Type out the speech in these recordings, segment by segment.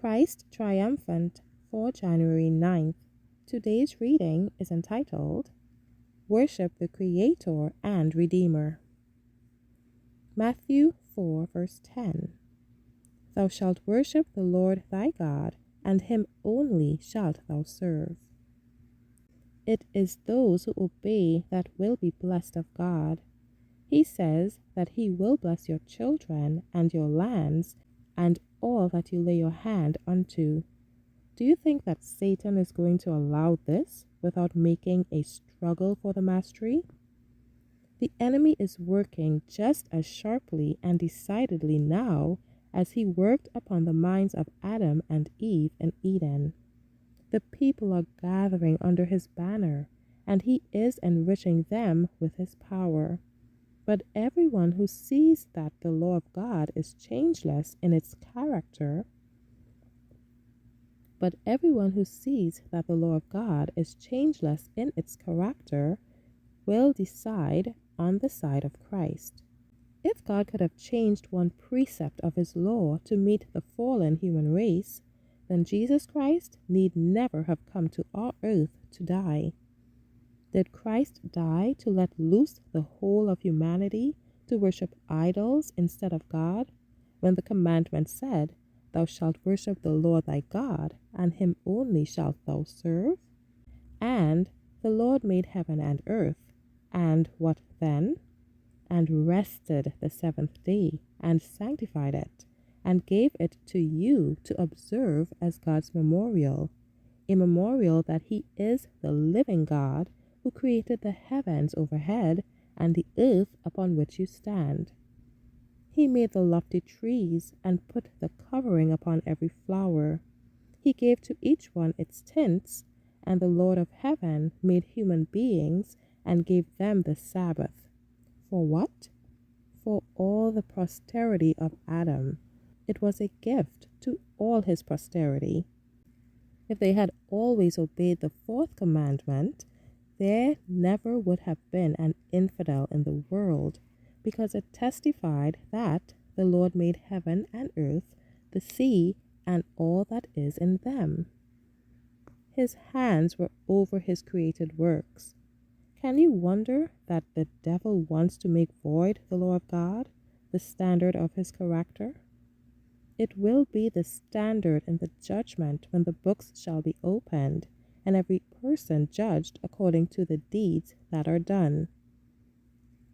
Christ Triumphant for January 9th. Today's reading is entitled Worship the Creator and Redeemer. Matthew 4 verse 10. Thou shalt worship the Lord thy God, and him only shalt thou serve. It is those who obey that will be blessed of God. He says that he will bless your children and your lands and all that you lay your hand unto. Do you think that Satan is going to allow this without making a struggle for the mastery? The enemy is working just as sharply and decidedly now as he worked upon the minds of Adam and Eve in Eden. The people are gathering under his banner, and he is enriching them with his power. But everyone who sees that the law of God is changeless in its character, will decide on the side of Christ. If God could have changed one precept of his law to meet the fallen human race, then Jesus Christ need never have come to our earth to die. Did Christ die to let loose the whole of humanity to worship idols instead of God, when the commandment said, Thou shalt worship the Lord thy God, and him only shalt thou serve? And the Lord made heaven and earth, and what then? And rested the seventh day, and sanctified it, and gave it to you to observe as God's memorial, a memorial that he is the living God who created the heavens overhead and the earth upon which you stand. He made the lofty trees and put the covering upon every flower. He gave to each one its tints, and the Lord of heaven made human beings and gave them the Sabbath. For what? For all the posterity of Adam. It was a gift to all his posterity. If they had always obeyed the fourth commandment, there never would have been an infidel in the world, because it testified that the Lord made heaven and earth, the sea, and all that is in them. His hands were over his created works. Can you wonder that the devil wants to make void the law of God, the standard of his character? It will be the standard in the judgment when the books shall be opened, and every person judged according to the deeds that are done.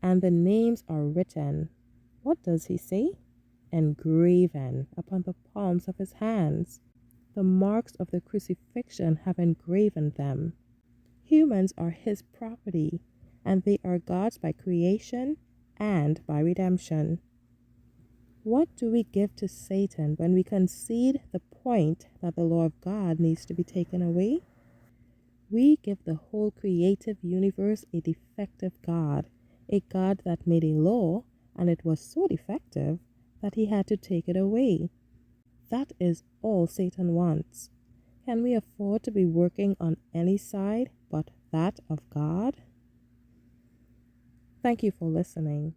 And the names are written. What does he say? Engraven upon the palms of his hands. The marks of the crucifixion have engraven them. Humans are his property, and they are God's by creation and by redemption. What do we give to Satan when we concede the point that the law of God needs to be taken away? We give the whole creative universe a defective God, a God that made a law, and it was so defective that he had to take it away. That is all Satan wants. Can we afford to be working on any side but that of God? Thank you for listening.